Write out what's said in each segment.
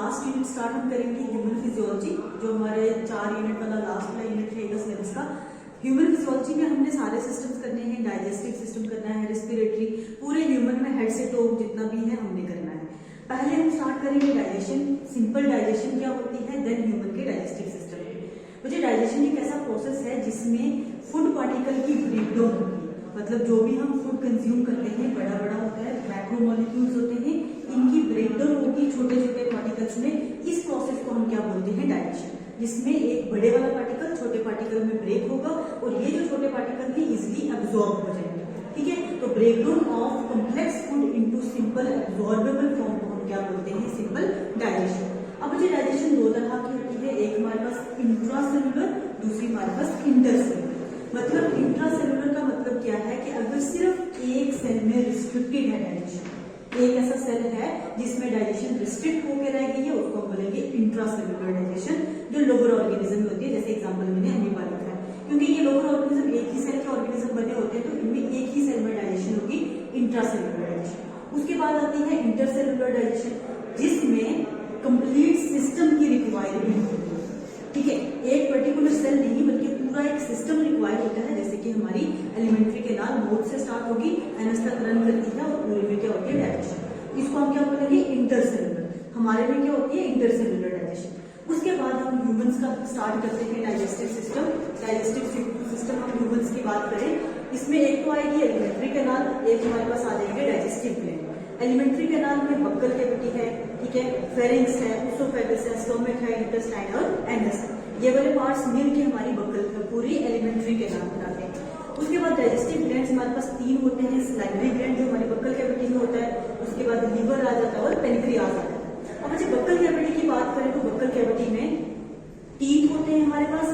Last unit start हम करेंगे human physiology, जो हमारे 4 यूनिट वाला लास्ट वाला यूनिट रहेगा सिलेबस का। ह्यूमन फिजियोलॉजी में हमने सारे सिस्टम्स करने हैं, डाइजेस्टिव सिस्टम करना है, रेस्पिरेटरी, पूरे ह्यूमन में हेड से टो जितना भी है हमने करना है। पहले हम स्टार्ट करेंगे डाइजेशन, सिंपल डाइजेशन क्या होती है, देन ह्यूमन के डाइजेस्टिव सिस्टम। मुझे डाइजेशन एक ऐसा प्रोसेस है जिसमें फूड पार्टिकल की ब्रेकडाउन होती है, मतलब जो भी हम फूड कंज्यूम करते हैं बड़ा बड़ा होता है, मैक्रोमोलिक्यूल्स होते हैं, इनकी ब्रेकडाउन होगी छोटे छोटे पार्टिकल्स में। इस प्रोसेस को हम क्या बोलते हैं, डाइजेशन, जिसमें एक बड़े वाला पार्टिकल छोटे पार्टिकल में ब्रेक होगा और ये जो छोटे पार्टिकल भी इजिली एब्जॉर्ब हो जाएंगे। ठीक है, तो breakdown of complex food into simple absorbable form को हम क्या बोलते हैं, सिंपल डाइजेशन। अब मुझे डाइजेशन दो तरह की होती है, एक हमारे पास इंट्रासेलुलर, दूसरी हमारे पास इंटरसेलुलर। मतलब इंट्रासेलुलर का मतलब क्या है कि अगर सिर्फ एक सेल में रिस्ट्रिक्टेड है डाइजेशन, एक ऐसा सेल है जिसमें डाइजेशन रिस्ट्रिक्ट होकर रह गई है, उसको हम बोलेंगे इंट्रासेलुलर डाइजेशन, जो लोअर ऑर्गेनिज्म में होती है। जैसे एग्जांपल मैंने अमीबा लिखा है, क्योंकि ये लोअर ऑर्गेनिज्म एक ही सेल के ऑर्गेनिज्म बने होते हैं, तो इनमें एक ही सेल में डाइजेशन होगी, इंट्रासेलुलर डाइजेशन। उसके बाद आती है इंटरसेलुलर डाइजेशन, जिसमें कंप्लीट सिस्टम की रिक्वायरमेंट होती है। ठीक है, एक पर्टिकुलर सेल नहीं बल्कि पूरा एक सिस्टम रिक्वायर होता है। जैसे कि हमारी एलिमेंट्री कैनाल माउथ से स्टार्ट होगी, एनस तक रन करती है और पूरे में क्या होती है, डाइजेशन। इसको हम क्या बोलेंगे, इंटरसेलुलर। हमारे में क्या होती है, इंटरसेलुलर डाइजेशन। उसके बाद हम ह्यूमंस का स्टार्ट करते हैं डाइजेस्टिव सिस्टम। डाइजेस्टिव सिस्टम हम ह्यूमंस की बात करें, इसमें एक तो आएगी एलिमेंट्री कैनाल, एक हमारे पास आ जाएंगे डाइजेस्टिव ग्लैंड। एलिमेंट्री कैनाल में बक्कल कैविटी है, ठीक है, फेरिंक्स है, उसोफेगस है, स्टोमक है, इंटेस्टाइन और एनस है। ये वाले पार्ट्स मिलके हमारी बक्कल पूरी एलिमेंट्री कैनाल बनाते हैं। उसके बाद डाइजेस्टिव ग्लैंड्स हमारे पास 3 होते हैं, सलाइवरी ग्लैंड जो हमारी बक्कल कैविटी में होता है, उसके बाद लीवर आ जाता है और पेनक्रियाज आ जाता है। अब मुझे बक्कल कैविटी की बात करें तो बक्कल कैविटी में टीथ होते हैं हमारे पास,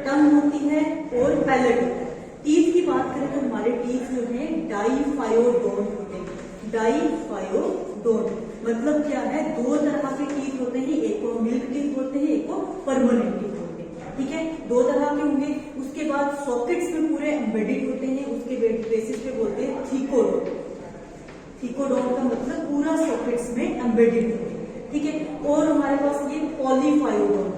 टंग होती है और पैलेट होता है। टीथ की बात करें तो हमारे टीथ जो है डाइफायोडोंट होते हैं। डाइफायोडोंट मतलब क्या है, 2 तरह के टीथ होते हैं, एक को मिल्क टीथ बोलते हैं, एक को परमानेंट टीथ बोलते हैं। ठीक है, 2 तरह के होंगे। उसके बाद सॉकेट्स में पूरे एम्बेडेड होते हैं, उसके बेसिस पे बोलते हैं थीकोडोंट। थीकोडोंट का मतलब पूरा सॉकेट्स में एम्बेडेड होते हैं। ठीक है, और हमारे पास ये पॉलीफायोडोंट,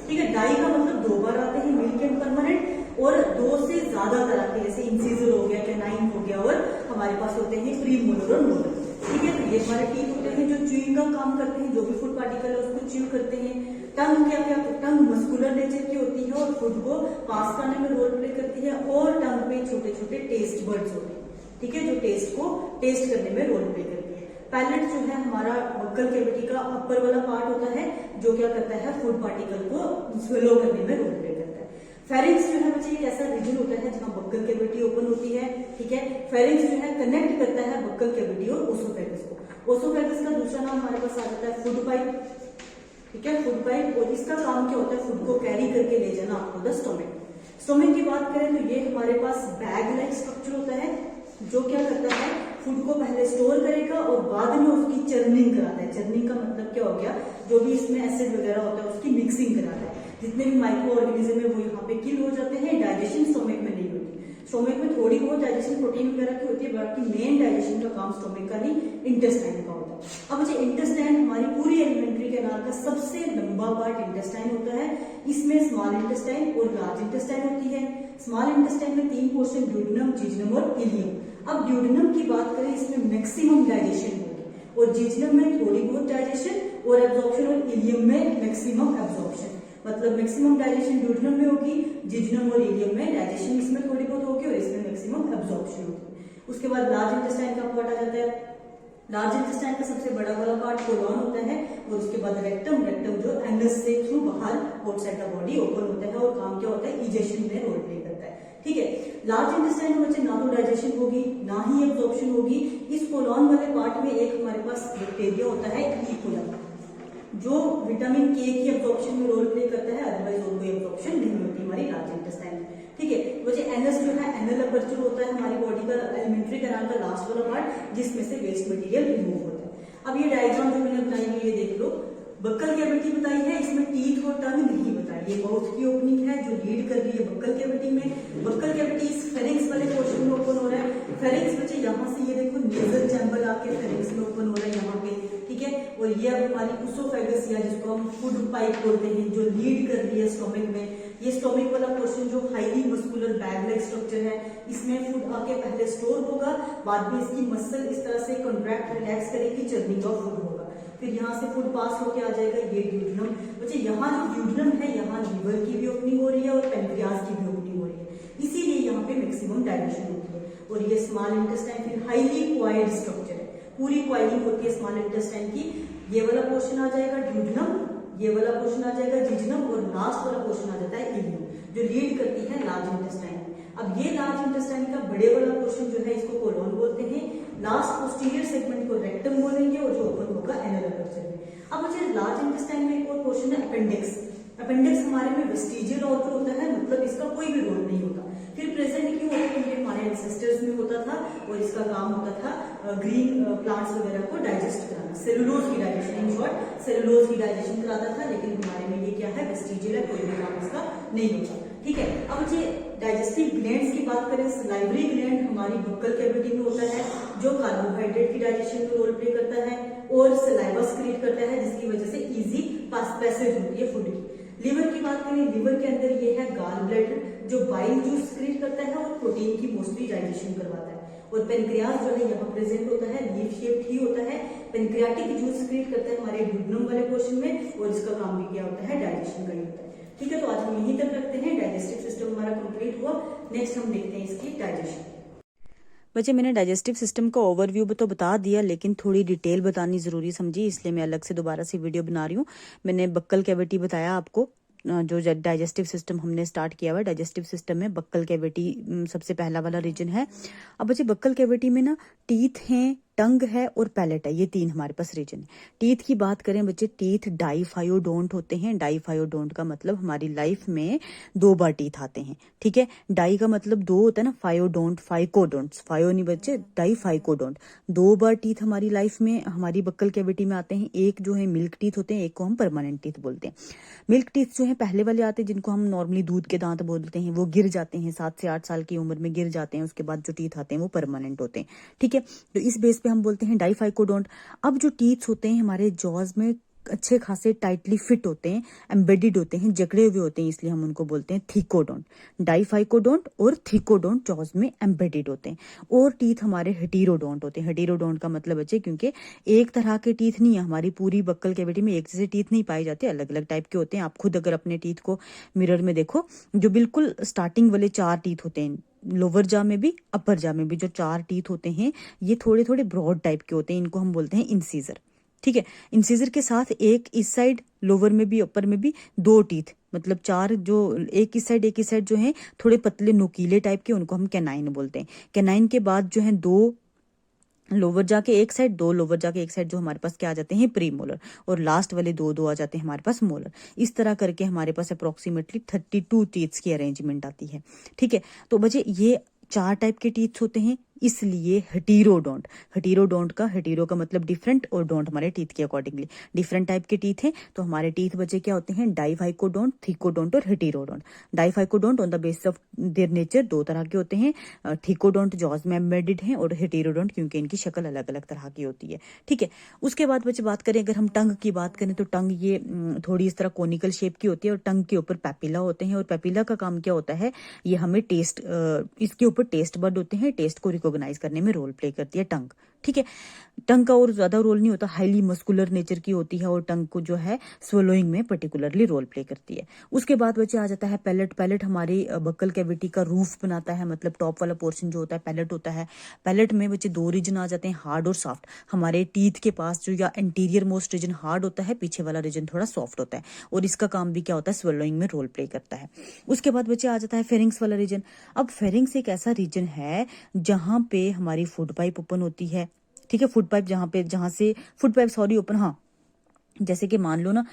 ठीक है, डाई का मतलब 2 बार आते हैं, मिल्क एंड परमानेंट, और 2 से ज्यादा तरह के, जैसे इंसिजर हो गया, कैनाइन हो गया, और हमारे पास होते हैं प्रीमोलर और मोलर। ठीक है, तो ये हमारे टीथ होते हैं जो च्यूइंग का काम करते हैं, जो भी फूड पार्टिकल है उसको च्यू करते हैं। टंग क्या क्या, टंग मस्कुलर नेचर की होती है और फूड को पास करने में रोल प्ले करती है, और टंग पे छोटे छोटे टेस्ट बर्ड्स होते हैं, ठीक है, जो टेस्ट को टेस्ट करने में रोल प्ले करती है। पैलेट जो है हमारा बक्कल कैविटी का अपर वाला पार्ट होता है, जो क्या करता है, फूड पार्टिकल को स्वेलो करने में रोल प्ले करता है। फेरिंक्स जो है बच्चे एक ऐसा रीजन होता है जहां बक्कल कैविटी ओपन होती है। ठीक है, फेरिंक्स जो है कनेक्ट करता है बक्कल कैविटी और ओसोफेगस को। ओसोफेगस का दूसरा नाम हमारे पास आ जाता है फूड पाइप। ठीक है, फूड पाइप, और इसका काम क्या होता है, फूड को कैरी करके ले जाना आपको द स्टोमक। स्टोमक की बात करें तो ये हमारे पास बैग लाइक स्ट्रक्चर होता है, जो क्या करता है, फूड को पहले स्टोर करेगा और बाद में उसकी चर्निंग कराता है। चर्निंग का मतलब क्या हो गया, जो भी इसमें एसिड वगैरह होता है उसकी मिक्सिंग कराता है। जितने भी माइक्रो ऑर्गेनिज्म है वो यहाँ पे किल हो जाते हैं। डाइजेशन स्टोमक में नहीं होती, स्टोमक में थोड़ी बहुत डाइजेशन प्रोटीन वगैरह की होती है, बाकी मेन डाइजेशन का काम स्टोमक का नहीं, इंटेस्टाइन का होता है। अब मुझे इंटेस्टाइन हमारी पूरी एलिमेंट्री कैनाल का सबसे लंबा पार्ट इंटेस्टाइन होता है। इसमें स्मॉल इंटेस्टाइन और लार्ज इंटेस्टाइन होती है। स्मॉल इंटेस्टाइन में 3 पोर्शन, ड्यूडेनम, जिजनम और इलियम। अब ड्यूडेनम की बात करें, इसमें मैक्सिमम डाइजेशन होगी, और जिजनम में थोड़ी बहुत डाइजेशन और एब्जॉर्प्शन, और इलियम में मैक्सिमम एब्जॉर्प्शन। मतलब मैक्सिमम डाइजेशन ड्यूडेनम में होगी, जिजनम और इलियम में डाइजेशन इसमें थोड़ी बहुत होगी और इसमें मैक्सिमम एब्जॉर्प्शन होगी। उसके बाद लार्ज इंटेस्टाइन का पार्ट आ जाता है। लार्ज इंटेस्टाइन का सबसे बड़ा वाला पार्ट कोलॉन होता है, और उसके बाद रेक्टम। रेक्टम जो एनस से थ्रू बाहर आउटसाइड द बॉडी ओपन होता है, और काम क्या होता है, इजेशन में रोल प्ले करता है। ठीक है, लार्ज इंटेस्टाइन में बच्चे ना तो डाइजेशन होगी ना ही एब्जॉर्प्शन होगी। इस कोलॉन वाले पार्ट में एक हमारे पास बैक्टीरिया होता है, ई कोलन, जो विटामिन के की एब्जॉर्प्शन में रोल प्ले करता है, अदरवाइज और कोई एब्जॉर्प्शन नहीं होती हमारी लार्ज इंटेस्टाइन में। ठीक है, बच्चे एनस जो है, एनल अपर्चर होता है हमारी बॉडी का, एलिमेंट्री कैनाल का लास्ट वाला पार्ट, जिसमें से वेस्ट मटेरियल रिमूव होता है। अब ये डायग्राम जो मैंने बनाई हुई है देख लो, बक्कल कैविटी बताई है, इसमें टीथ और टंग नहीं बताई। ये माउथ की ओपनिंग है जो लीड कर रही है बक्कल कैविटी में। बक्कल कैविटी इस फेरिंक्स वाले पोर्शन में ओपन हो रहा है। फेरिंक्स बच्चे यहाँ से ये देखो नेजल चैम्बर आके फेरिंक्स में ओपन हो रहा है यहाँ पे। और ये अब हमारी उसोफेगस या जिसको हम फूड पाइप बोलते हैं, जो लीड कर रही है स्टोमिक में, ये स्टोमिक वाला पोर्शन जो highly muscular bag like structure है, इसमें फूड आके पहले स्टोर होगा, बाद में इसकी मसल इस तरह से कॉन्ट्रैक्ट रिलैक्स करेगी, चर्निंग ऑफ फूड होगा, फिर यहाँ से फूड पास होके आ जाएगा ये ड्यूडिनम। बच्चे यहाँ जो ड्यूडिनम है, यहाँ लीवर की भी ओपनिंग हो रही है और पेनक्रियाज की भी ओपनिंग हो रही है, इसीलिए यहाँ पे मैक्सिमम डायलेशन होती है। और ये स्मॉल इंटेस्टाइन फिर हाईली क्वाइल्ड स्ट्रक्चर है, पूरी क्वाइलिंग होती है स्मॉल इंटेस्टाइन की। ये वाला पोर्शन आ जाएगा ड्यूडिनम, ये वाला पोर्शन आ जाएगा जिजनम और लास्ट वाला पोर्शन आ जाता है इलियम, जो लीड करती है लार्ज इंटेस्टाइन। अब ये लार्ज इंटेस्टाइन का बड़े वाला पोर्शन जो है इसको कोलोन बोलते हैं, लास्ट पोस्टीरियर सेगमेंट को रेक्टम बोलेंगे और जो ओपन होगा एनल अपर्चर में। अब मुझे लार्ज इंटेस्टाइन में एक और पोर्शन है अपेंडिक्स। अपेंडिक्स हमारे में वेस्टिजियल ऑर्गन होता है, मतलब इसका कोई भी रोल नहीं होता। फिर प्रेजेंट क्यों होता है, क्योंकि हमारे एंसेस्टर्स में होता था और इसका काम होता था ग्रीन प्लांट्स वगैरह को डाइजेस्ट कराना, सेलुलोज की डाइजेशन, इन शॉर्ट सेलुलोज की डाइजेशन कराता था। लेकिन हमारे में ये क्या है, वेस्टिजियल है, कोई भी काम इसका नहीं होता। ठीक है, अब ये डाइजेस्टिव ग्लैंड्स की बात करें, सलाइवरी ग्लैंड हमारी बक्कल कैविटी में होता है, जो कार्बोहाइड्रेट की डाइजेशन में रोल प्ले करता है और सलाइवा सिक्रीट करता है, जिसकी वजह से इजी पैसेज होती है फूड की। लिवर की बात करें, लिवर के अंदर ये है गाल ब्लैडर, जो बाइल जूस सिक्रीट करता है और प्रोटीन की मोस्टली डाइजेशन करवाता है। और पेनक्रियाज जो है यहाँ प्रेजेंट होता है, लीफ शेप्ड ही होता है, पेनक्रियाटिक जूस सिक्रीट करता है हमारे ड्यूडिनम वाले पोर्शन में, और इसका काम भी क्या होता है, डाइजेशन का ही होता है। ठीक है, तो आज हम यहीं तक रखते हैं, डाइजेस्टिव सिस्टम हमारा कंप्लीट हुआ। नेक्स्ट हम देखते हैं इसकी डाइजेशन। बच्चे मैंने डाइजेस्टिव सिस्टम का ओवरव्यू तो बता दिया, लेकिन थोड़ी डिटेल बतानी जरूरी समझी, इसलिए मैं अलग से दोबारा से वीडियो बना रही हूँ। मैंने बक्कल कैविटी बताया आपको, जो डाइजेस्टिव सिस्टम हमने स्टार्ट किया हुआ है, डाइजेस्टिव सिस्टम में बक्कल कैविटी सबसे पहला वाला रीजन है। अब बच्चे बक्कल कैविटी में ना टीथ हैं, टंग है और पैलेट है, ये तीन हमारे पास रीजन है। टीथ की बात करें बच्चे, टीथ डाइफायोडोंट होते हैं। डाइफायोडोंट का मतलब हमारी लाइफ में 2 बार टीथ आते हैं। ठीक है, डाई का मतलब 2 होता है ना, फायोडोंट, फाइकोडोंट, फायो नहीं बच्चे, डाइफाइकोडोंट। 2 बार टीथ हमारी लाइफ में हमारी बक्कल कैविटी में आते हैं। एक जो है मिल्क टीथ होते हैं, एक को हम परमानेंट टीथ बोलते हैं। मिल्क टीथ जो है पहले वाले आते हैं, जिनको हम नॉर्मली दूध के दांत बोलते हैं, वो गिर जाते हैं 7 से 8 साल की उम्र में गिर जाते हैं। उसके बाद जो टीथ आते हैं वो परमानेंट होते हैं। ठीक है, तो इस बेस पे हम बोलते हैं डाइफाइकोडोंट। अब जो टीथ्स होते हैं हमारे जॉज में अच्छे खासे टाइटली फिट होते हैं, एम्बेडेड होते हैं, जकड़े हुए होते हैं, इसलिए हम उनको बोलते हैं थीकोडोंट। डाइफाइकोडोंट और थीकोडोंट जॉज में एम्बेडेड होते हैं। और टीथ हमारे हेटेरोडोंट होते हैं। हेटेरोडोंट का मतलब बच्चे, क्योंकि एक तरह के टीथ नहीं है, हमारी पूरी बक्कल कैविटी में एक जैसे टीथ नहीं पाए जाते, अलग अलग टाइप के होते हैं। आप खुद अगर अपने टीथ को मिरर में देखो, जो बिल्कुल स्टार्टिंग वाले 4 टीथ होते हैं, लोअर जा में भी अपर जा में भी जो 4 टीथ होते हैं, ये थोड़े थोड़े ब्रॉड टाइप के होते हैं, इनको हम बोलते हैं इंसीजर। ठीक है, इंसीजर के साथ एक इस साइड लोअर में भी अपर में भी 2 टीथ, मतलब 4 जो एक इस साइड जो है थोड़े पतले नुकीले टाइप के, उनको हम कैनाइन बोलते हैं। कैनाइन के बाद जो है 2 लोअर जाके एक साइड, 2 लोअर जाके एक साइड, जो हमारे पास क्या आ जाते हैं, प्री मोलर, और लास्ट वाले 2 आ जाते हैं हमारे पास मोलर। इस तरह करके हमारे पास अप्रोक्सीमेटली 32 टीथ्स की अरेंजमेंट आती है। ठीक है, तो बच्चे ये 4 टाइप के टीथ्स होते हैं, इसलिए हेटेरोडोंट। हेटेरोडोंट का, हेटेरो का मतलब डिफरेंट और डोंट हमारे टीथ के अकॉर्डिंगली डिफरेंट टाइप के टीथ हैं। तो हमारे टीथ बच्चे क्या होते हैं, डाइफाइकोडोंट, थीकोडोंट और heterodont. Diphyodont on the basis of their nature 2 तरह के होते हैं, थीकोडोंट जॉज में एम्बेडेड हैं, और हेटेरोडोंट क्योंकि इनकी शक्ल अलग अलग तरह की होती है। ठीक है, उसके बाद बच्चे बात करें, अगर हम टंग की बात करें, तो टंग ये थोड़ी इस तरह कोनिकल शेप की होती है, और टंग के ऊपर पैपिला होते हैं। और पैपिला का काम क्या होता है, ये हमें टेस्ट, इसके ऊपर टेस्ट बड होते हैं, टेस्ट को रिकॉग्नाइज करने में रोल प्ले करती है टंग। ठीक है, टंग का और ज्यादा रोल नहीं होता, हाईली मस्कुलर नेचर की होती है, और टंग को जो है स्वलोइंग में पर्टिकुलरली रोल प्ले करती है। उसके बाद बच्चे आ जाता है पैलेट। पैलेट हमारी बक्कल कैविटी का रूफ बनाता है, मतलब टॉप वाला पोर्शन जो होता है पैलेट होता है। पैलेट में बच्चे 2 रीजन आ जाते हैं, हार्ड और सॉफ्ट। हमारे टीथ के पास जो या एंटीरियर मोस्ट रीजन हार्ड होता है, पीछे वाला रीजन थोड़ा सॉफ्ट होता है, और इसका काम भी क्या होता है, स्वलोइंग में रोल प्ले करता है। उसके बाद बच्चे आ जाता है फेरिंग्स वाला रीजन। अब फेरिंग्स एक ऐसा रीजन है जहां पे हमारी फूड पाइप ओपन होती है। ठीक है, फूड पाइप जहां से फूड पाइप ओपन, हाँ, जैसे कि मान लो ना,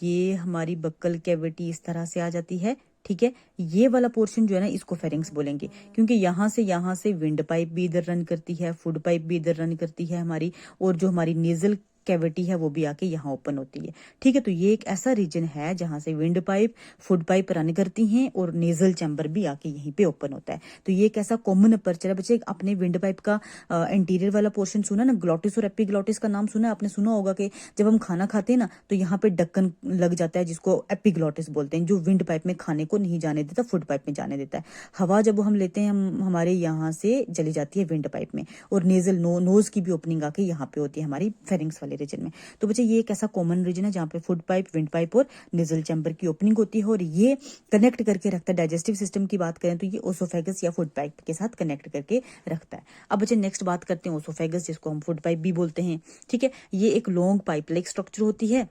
ये हमारी बक्कल कैविटी इस तरह से आ जाती है। ठीक है, ये वाला पोर्शन जो है ना, इसको फेरिंग्स बोलेंगे, क्योंकि यहाँ से विंड पाइप भी इधर रन करती है, फूड पाइप भी इधर रन करती है हमारी, और जो हमारी नेजल कैविटी है वो भी आके यहाँ ओपन होती है। ठीक है, तो ये एक ऐसा रीजन है जहां से wind pipe, food pipe run करती हैं और नेजल चैम्बर भी आके यहीं पे ओपन होता है। तो ये एक ऐसा कॉमन अपर्चर है। बच्चे अपने विंड पाइप का इंटीरियर वाला पोर्शन सुना ना, ग्लॉटिस और एपिग्लॉटिस का नाम सुना, आपने सुना होगा कि जब हम खाना खाते हैं ना तो यहाँ पे ढक्कन लग जाता है जिसको एपिग्लॉटिस बोलते हैं, जो विंड पाइप में खाने को नहीं जाने देता, फूड पाइप में जाने देता है। हवा जब हम लेते हैं हमारे यहाँ से चली जाती है विंड पाइप में, और नेजल नोज की भी ओपनिंग आके यहाँ पे होती है हमारी फेरिंग्स वाले रीजन में। तो बच्चे ये एक ऐसा कॉमन रीजन है जहाँ पे फूड पाइप, विंड पाइप और नेजल चैम्बर की ओपनिंग होती है, और ये कनेक्ट करके रखता है। डाइजेस्टिव सिस्टम की बात करें तो ये ओसोफेगस या फूड पाइप के साथ कनेक्ट करके रखता है। अब बच्चे नेक्स्ट बात करते हैं ओसोफेगस, जिसको हम फूड पाइप भी बोलते हैं। ठीक है, ये एक लॉन्ग पाइप लाइक स्ट्रक्चर होती है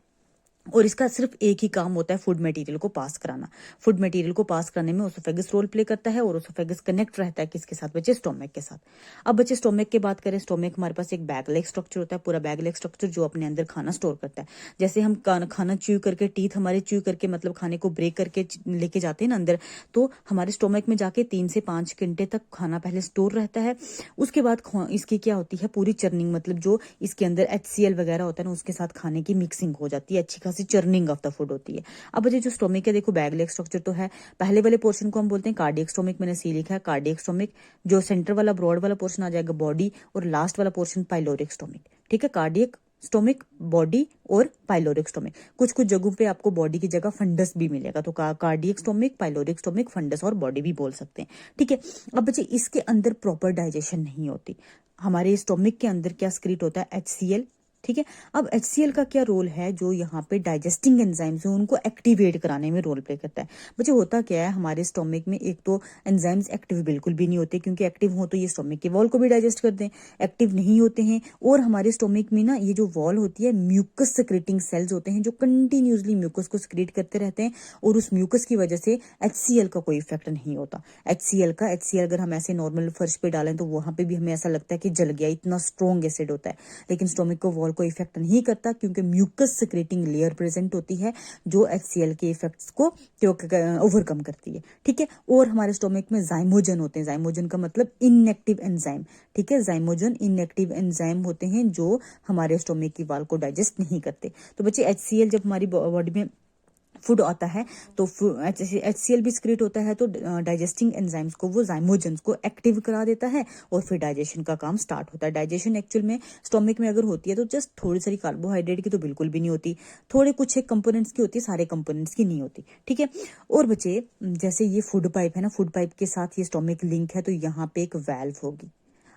और इसका सिर्फ एक ही काम होता है, फूड मटेरियल को पास कराना। फूड मटेरियल को पास करने में ओसोफेगस रोल प्ले करता है, और ओसोफेगस कनेक्ट रहता है किसके साथ बच्चे? स्टोमक के साथ। अब बच्चे स्टोमक की बात करें, स्टोमक हमारे पास एक बैग लेग स्ट्रक्चर होता है, पूरा बैग लेग स्ट्रक्चर जो अपने अंदर खाना स्टोर करता है। जैसे हम खाना च्यू करके, टीथ हमारे च्यू करके मतलब खाने को ब्रेक करके लेके जाते हैं ना अंदर, तो हमारे स्टोमक में जाके 3 से 5 घंटे तक खाना पहले स्टोर रहता है। उसके बाद इसकी क्या होती है, पूरी चर्निंग, मतलब जो इसके अंदर HCl वगैरह होता है ना उसके साथ खाने की मिक्सिंग हो जाती है, अच्छी खासी चर्निंग ऑफ द फूड होती है। अब बच्चे जो स्टोमक है, देखो बैग लेग स्ट्रक्चर तो है, पहले वाले पोर्शन को हम बोलते हैं कार्डियक स्टोमक, मैंने सी लिखा है कार्डियक स्टोमक। जो सेंटर वाला ब्रॉड वाला पोर्शन आ जाएगा बॉडी, और लास्ट वाला पोर्शन पाइलोरिक स्टोमक। ठीक है, कार्डियक स्टोमक, बॉडी और पाइलोरिक स्टोमक। कुछ कुछ जगहों पे आपको बॉडी की जगह फंडस भी मिलेगा, तो cardiac stomach, pyloric stomach, fundus और बॉडी भी बोल सकते हैं। ठीक है, अब बच्चे इसके अंदर प्रॉपर डाइजेशन नहीं होती। हमारे स्टोमक के अंदर क्या स्क्रीट होता है? HCl। ठीक है, अब HCl का क्या रोल है? जो यहाँ पे डाइजेस्टिंग एंजाइम्स हैं उनको एक्टिवेट कराने में रोल प्ले करता है। बच्चे होता क्या है, हमारे स्टोमक में एक तो एंजाइम्स एक्टिव बिल्कुल भी नहीं होते, क्योंकि एक्टिव हो तो ये स्टोमक के वॉल को भी डाइजेस्ट करते हैं, एक्टिव नहीं होते हैं। और हमारे स्टोमक में ना ये जो वॉल होती है, म्यूकस सिक्रेटिंग सेल्स होते हैं जो कंटिन्यूसली म्यूकस को सिक्रेट करते रहते हैं, और उस म्यूकस की वजह से HCl का कोई इफेक्ट नहीं होता। HCl अगर हम ऐसे नॉर्मल फर्श पे डालें तो वहां पे भी हमें ऐसा लगता है कि जल गया, इतना स्ट्रॉन्ग एसिड होता है, लेकिन स्टोमक को वॉल को इफेक्ट नहीं करता, क्योंकि म्यूकस सिक्रेटिंग लेयर प्रेजेंट होती है जो HCl के इफेक्ट्स को ओवरकम करती है। ठीक है, और हमारे स्टोमक में जाइमोजन होते हैं। जाइमोजन का मतलब इनएक्टिव एंजाइम। ठीक है, जाइमोजन इनएक्टिव एंजाइम होते हैं जो हमारे स्टोमक की वॉल को डाइजेस्ट नहीं करते। तो बच्चे HCl जब हमारी बॉडी में फूड आता है तो HCl भी सिक्रेट होता है, तो डाइजेस्टिंग एंजाइम्स को, वो जाइमोजन्स को एक्टिव करा देता है, और फिर डाइजेशन का काम स्टार्ट होता है। डाइजेशन एक्चुअल में स्टोमक में अगर होती है तो जस्ट थोड़ी सारी कार्बोहाइड्रेट की तो बिल्कुल भी नहीं होती, थोड़े कुछ एक कंपोनेंट्स की होती है, सारे कंपोनेंट्स की नहीं होती। ठीक है, और बच्चे जैसे ये फूड पाइप है ना, फूड पाइप के साथ ये स्टोमक लिंक है, तो यहाँ पे एक वेल्व होगी।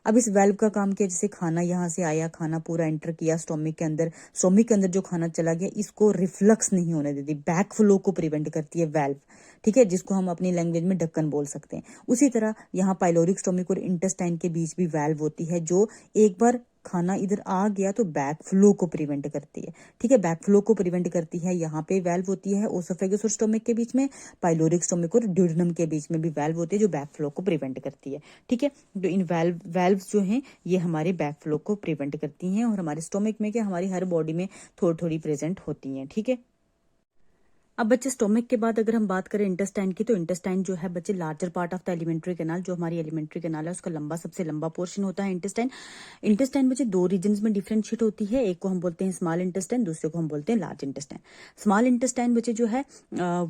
अब इस वेल्व का काम क्या? जैसे खाना यहाँ से आया, खाना पूरा एंटर किया स्टोमक के अंदर, स्टोमक के अंदर जो खाना चला गया इसको रिफ्लक्स नहीं होने देती, बैक फ्लो को प्रिवेंट करती है वेल्व। ठीक है, जिसको हम अपनी लैंग्वेज में ढक्कन बोल सकते हैं। उसी तरह यहाँ पाइलोरिक स्टोमक और इंटेस्टाइन के बीच भी वेल्व होती है, जो एक बार खाना इधर आ गया तो बैक फ्लो को प्रिवेंट करती है। ठीक है, बैक फ्लो को प्रिवेंट करती है। यहाँ पे वेल्व होती है ओसोफेगस और स्टोमक के बीच में, पाइलोरिक स्टोमक और ड्यूडेनम के बीच में भी वेल्व होती है जो बैक फ्लो को प्रिवेंट करती है। ठीक है, तो इन वेल्व्स जो हैं ये हमारे बैक फ्लो को प्रिवेंट करती हैं, और हमारे स्टोमक में क्या, हमारी हर बॉडी में थोड़ी थोड़ी प्रेजेंट होती हैं। ठीक है, अब बच्चे स्टोमक के बाद अगर हम बात करें इंटेस्टाइन की, तो इंटेस्टाइन जो है बच्चे larger part of the alimentary canal, जो हमारी एलिमेंट्री कैनाल है उसका सबसे लंबा पोर्शन होता है इंटेस्टाइन। इंटेस्टाइन बच्चे 2 रीजन्स में डिफरेंशिएट होती है, एक को हम बोलते हैं स्मॉल इंटेस्टाइन, दूसरे को हम बोलते हैं लार्ज इंटेस्टाइन। स्मॉल इंटेस्टाइन बच्चे जो है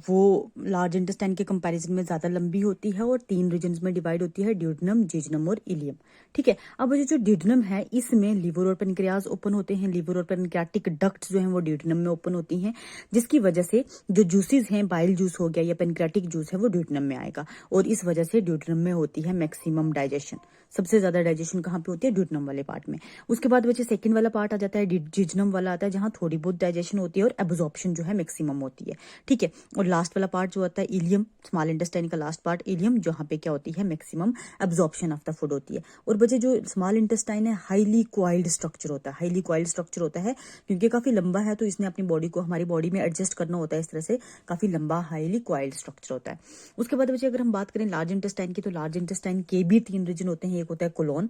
वो लार्ज इंटेस्टाइन के कंपेरिजन में ज्यादा लंबी होती है, और 3 रीजन्स में डिवाइड होती है, ड्यूडेनम, जेजुनम और इलियम। ठीक है, अब बच्चे जो ड्यूडेनम है इसमें लीवर और पेनक्रियाज ओपन होते हैं, लीवर और पेनक्रियाटिक डक्ट्स जो है वो ड्यूडेनम में ओपन होती हैं, जिसकी वजह से जो जूसेस हैं, बाइल जूस हो गया या पेनक्रियाटिक जूस है, वो ड्यूडेनम में आएगा, और इस वजह से ड्यूडेनम में होती है मैक्सिमम डाइजेशन। सबसे ज्यादा डाइजेशन कहाँ पे होती है? ड्यूडेनम वाले पार्ट में। उसके बाद बच्चे सेकंड वाला पार्ट आ जाता है, जेजुनम वाला आता है, जहां थोड़ी बहुत डाइजेशन होती है और एब्जॉर्प्शन जो है मैक्सिमम होती है। ठीक है, और लास्ट वाला पार्ट जो आता है इलियम, स्मॉल इंटेस्टाइन का लास्ट पार्ट इलियम, जहां पे क्या होती है? Maximum absorption of the food होती है। और बच्चे जो स्मॉल इंटेस्टाइन है हाईली क्वाइल्ड स्ट्रक्चर होता है, हाईली क्वाइल्ड स्ट्रक्चर होता है क्योंकि काफी लंबा है, तो इसने अपनी बॉडी को हमारी बॉडी में एडजस्ट करना होता है, इस तरह से काफी लंबा हाईली क्वाइल्ड स्ट्रक्चर होता है। उसके बाद बच्चे अगर हम बात करें लार्ज इंटेस्टाइन की, तो लार्ज इंटेस्टाइन के भी 3 रीजन होते हैं, एक होता है कोलोन,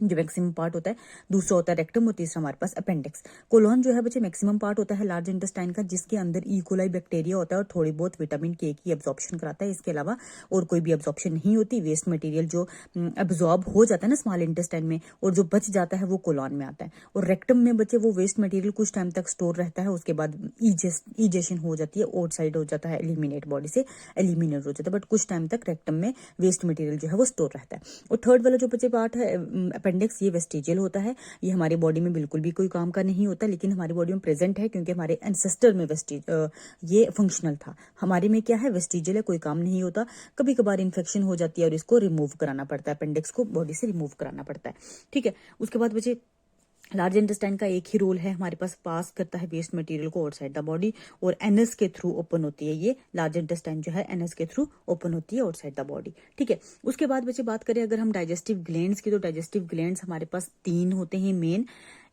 जो मैक्सिमम पार्ट होता है, दूसरा होता है रेक्टम और तीसरा हमारे पास अपेंडिक्स। कोलोन जो है बच्चे मैक्सिमम पार्ट होता है लार्ज इंटेस्टाइन का, जिसके अंदर इकोलाई बैक्टीरिया होता है और थोड़ी बहुत विटामिन के की एब्जॉर्प्शन कराता है। इसके अलावा और कोई भी एब्जॉर्प्शन नहीं होती। वेस्ट मटेरियल जो एब्जॉर्ब हो जाता है ना स्मॉल इंटेस्टाइन में और जो बच जाता है वो कोलोन में आता है। और रेक्टम में बच्चे वो वेस्ट मटेरियल कुछ टाइम तक स्टोर रहता है, उसके बाद इजेशन हो जाती है, आउटसाइड हो जाता है, एलिमिनेट बॉडी से एलिमिनेट हो जाता है, बट कुछ टाइम तक रेक्टम में वेस्ट मटेरियल जो है वो स्टोर रहता है। और थर्ड वाला जो बच्चे पार्ट है अपेंडिक्स, ये वेस्टिजियल होता है। ये हमारी बॉडी में बिल्कुल भी कोई काम का नहीं होता, लेकिन हमारी बॉडी में प्रेजेंट है क्योंकि हमारे एंसेस्टर में ये फंक्शनल था। हमारे में क्या है, वेस्टिजियल है, कोई काम नहीं होता। कभी कभार इन्फेक्शन हो जाती है और इसको रिमूव कराना पड़ता है, अपेंडिक्स को बॉडी से रिमूव कराना पड़ता है। ठीक है, उसके बाद बच्चे लार्ज इंटेस्टाइन का एक ही रोल है, हमारे पास करता है वेस्ट मटेरियल को आउटसाइड द बॉडी और एनएस के थ्रू ओपन होती है। ये लार्ज इंटेस्टाइन जो है एनएस के थ्रू ओपन होती है आउटसाइड द बॉडी। ठीक है, उसके बाद बच्चे बात करें अगर हम डाइजेस्टिव ग्लैंड्स की, तो डाइजेस्टिव ग्लैंड्स हमारे पास 3 होते हैं मेन।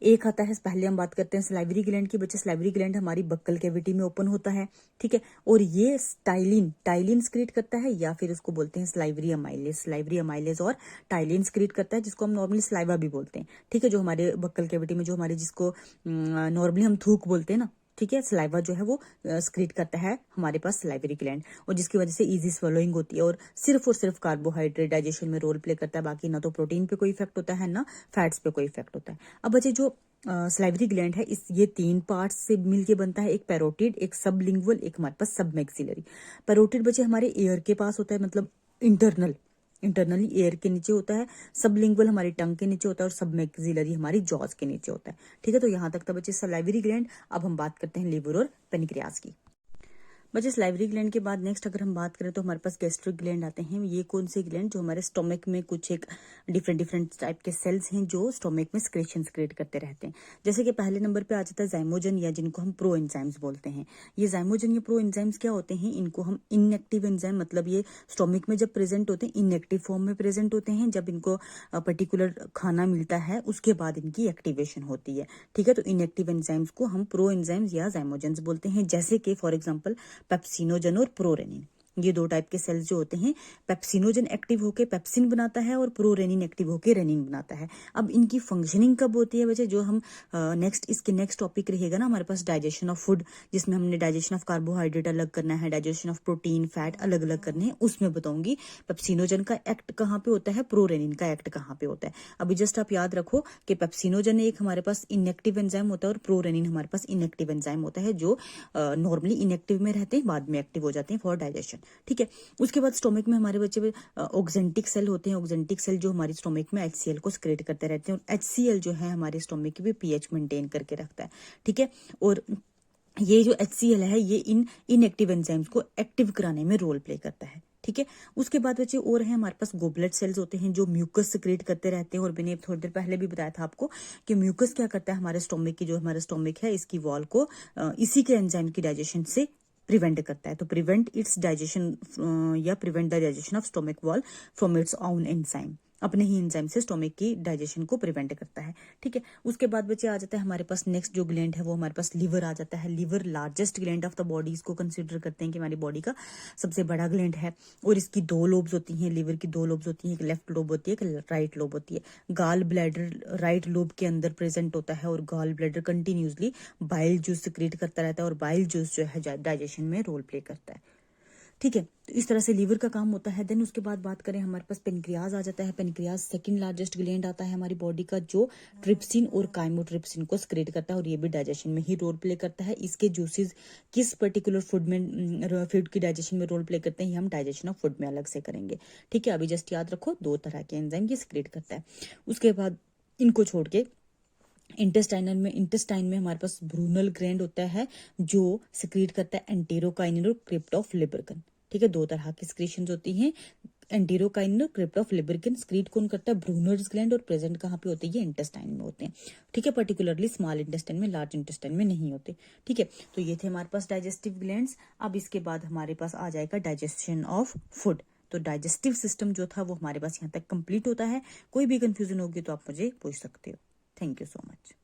एक आता है, पहले हम बात करते हैं सलाइवरी ग्लैंड की। बच्चे सलाइवरी ग्लैंड हमारी बक्कल कैविटी में ओपन होता है। ठीक है, और ये टाइलिन स्क्रीट करता है, या फिर उसको बोलते हैं सलाइवरी अमाइलेज और टाइलिन स्क्रीट करता है, जिसको हम नॉर्मली सलाइवा भी बोलते हैं। ठीक है, जो हमारे बक्कल कैविटी में, जो हमारे जिसको नॉर्मली हम थूक बोलते हैं ना, ठीक है, सलाइवा जो है वो स्क्रीट करता है हमारे पास सलाइवरी ग्लैंड, और जिसकी वजह से इजी स्वेलोइंग होती है और सिर्फ कार्बोहाइड्रेट डाइजेशन में रोल प्ले करता है। बाकी ना तो प्रोटीन पे कोई इफेक्ट होता है ना फैट्स पे कोई इफेक्ट होता है। अब बच्चे जो सलाइवरी ग्लैंड है, ये 3 पार्ट्स से मिलके बनता है, एक पैरोटिड, एक सबलिंगुअल, एक हमारे पास सब मैक्सिलरी। पैरोटिड बच्चे हमारे ईयर के पास होता है, मतलब इंटरनली एयर के नीचे होता है। सबलिंगुअल हमारी टंग के नीचे होता है और सब मैक्सिलरी हमारी जॉज के नीचे होता है। ठीक है, तो यहाँ तक था बच्चे सलाइवरी ग्लैंड। अब हम बात करते हैं लिवर और पेनक्रियाज की। बच्चे सलाइवरी ग्लैंड के बाद नेक्स्ट अगर हम बात करें तो हमारे पास गैस्ट्रिक ग्लैंड आते हैं। ये कौन से ग्लैंड, जो हमारे स्टोमक में कुछ एक डिफरेंट टाइप के सेल्स हैं जो स्टोमक में सिक्रेशन क्रिएट करते रहते हैं। जैसे कि पहले नंबर पे आ जाता है जाइमोजन, या जिनको हम प्रो एंजाइम्स बोलते हैं। ये जाइमोजन या प्रो एंजाइम्स क्या होते हैं, इनको हम इनएक्टिव एंजाइम, मतलब ये स्टोमक में जब प्रेजेंट होते हैं इनएक्टिव फॉर्म में प्रेजेंट होते हैं। जब इनको पर्टिकुलर खाना मिलता है उसके बाद इनकी एक्टिवेशन होती है। ठीक है, तो इनएक्टिव एंजाइम्स को हम प्रो एंजाइम्स या जाइमोजन्स बोलते हैं। जैसे कि फॉर एग्जाम्पल पेप्सिनोजन और प्रोरेनिन, ये 2 टाइप के सेल्स जो होते हैं, पेप्सिनोजन एक्टिव होकर पेप्सिन बनाता है और प्रोरेनिन एक्टिव होकर रेनिन बनाता है। अब इनकी फंक्शनिंग कब होती है बच्चे, जो हम इसके नेक्स्ट टॉपिक रहेगा ना हमारे पास डाइजेशन ऑफ फूड, जिसमें हमने डाइजेशन ऑफ कार्बोहाइड्रेट अलग करना है, डाइजेशन ऑफ प्रोटीन फैट अलग अलग करने हैं, उसमें बताऊंगी पेप्सिनोजन का एक्ट कहाँ पे होता है, प्रोरेनिन का एक्ट कहाँ पे होता है। अभी जस्ट आप याद रखो कि पेप्सिनोजन एक हमारे पास इनएक्टिव एंजाइम होता है और प्रोरेनिन हमारे पास इनएक्टिव एंजाइम होता है, जो नॉर्मली इनएक्टिव में रहते हैं, बाद में एक्टिव हो जाते हैं फॉर डाइजेशन। ठीक है, उसके बाद स्टोमक में हमारे बच्चे ऑक्जेंटिक सेल होते हैं। ऑक्जेंटिक सेल जो हमारी स्टोमक में HCl को सिक्रेट करते रहते हैं, और HCl जो है हमारे स्टोमक की भी pH मेंटेन करके रखता है। ठीक है, और ये जो HCl है ये इनएक्टिव एंजाइम्स को एक्टिव कराने में रोल प्ले करता है। ठीक है, उसके बाद बच्चे और है हमारे पास गोबलेट सेल्स होते हैं, जो म्यूकस सिक्रेट करते रहते हैं। और मैंने थोड़ी देर पहले भी बताया था आपको कि म्यूकस क्या करता है, हमारे स्टोमक की, जो हमारा स्टोमक है इसकी वॉल को इसी के एंजाइम की डाइजेशन से प्रिवेंट करता है। तो प्रिवेंट इट्स डाइजेशन या prevent the digestion of stomach wall from its own enzyme, अपने ही एंजाइम से स्टोमक की डाइजेशन को प्रिवेंट करता है। ठीक है, उसके बाद बच्चे आ जाता है हमारे पास नेक्स्ट जो ग्लैंड है वो हमारे पास लिवर आ जाता है। Liver largest gland of the body, इसको कंसिडर करते हैं कि हमारी बॉडी का सबसे बड़ा ग्लैंड है। और इसकी 2 लोब्स होती हैं, लिवर की 2 लोब्स होती हैं, एक लेफ्ट लोब होती है, एक राइट लोब होती है। गाल ब्लैडर राइट लोब के अंदर प्रेजेंट होता है और gall bladder continuously bile juice secrete करता रहता है और बाइल जूस जो है डाइजेशन में रोल प्ले करता है। ठीक है, तो इस तरह से लीवर का काम होता है। देन उसके बाद बात करें हमारे पास पेनक्रियाज आ जाता है। पेनक्रियाज सेकंड लार्जेस्ट ग्लैंड आता है हमारी बॉडी का, जो ट्रिप्सिन और काइमोट्रिप्सिन को सिक्रेट करता है और ये भी डाइजेशन में ही रोल प्ले करता है। इसके जूसेस किस पर्टिकुलर फूड की डाइजेशन में रोल प्ले करते हैं, ये हम डाइजेशन ऑफ फूड में अलग से करेंगे। ठीक है, अभी जस्ट याद रखो 2 तरह के एंजाइम ये सिक्रेट करता है। उसके बाद इनको छोड़ के इंटेस्टाइन में हमारे पास ब्रूनल ग्लैंड होता है, जो सिक्रेट करता है एंटेरोकाइनिन और क्रिप्टोफलिबर्गन। ठीक है, 2 तरह की सिक्रेशन होती हैं, एंटेरोकाइनिन और क्रिप्टोफलिबर्गन। सिक्रेट कौन करता है, ब्रूनर्स ग्लैंड, और प्रेजेंट कहाँ पे होते हैं, ये इंटेस्टाइन में होते हैं। ठीक है, पर्टिकुलरली स्मॉल इंटेस्टाइन में, लार्ज इंटेस्टाइन में नहीं होते। ठीक है, तो ये थे हमारे पास डाइजेस्टिव ग्लैंड्स। अब इसके बाद हमारे पास आ जाएगा डाइजेशन ऑफ फूड। तो डाइजेस्टिव सिस्टम जो था वो हमारे पास यहाँ तक कंप्लीट होता है। कोई भी कंफ्यूजन होगी तो आप मुझे पूछ सकते हो। Thank you so much.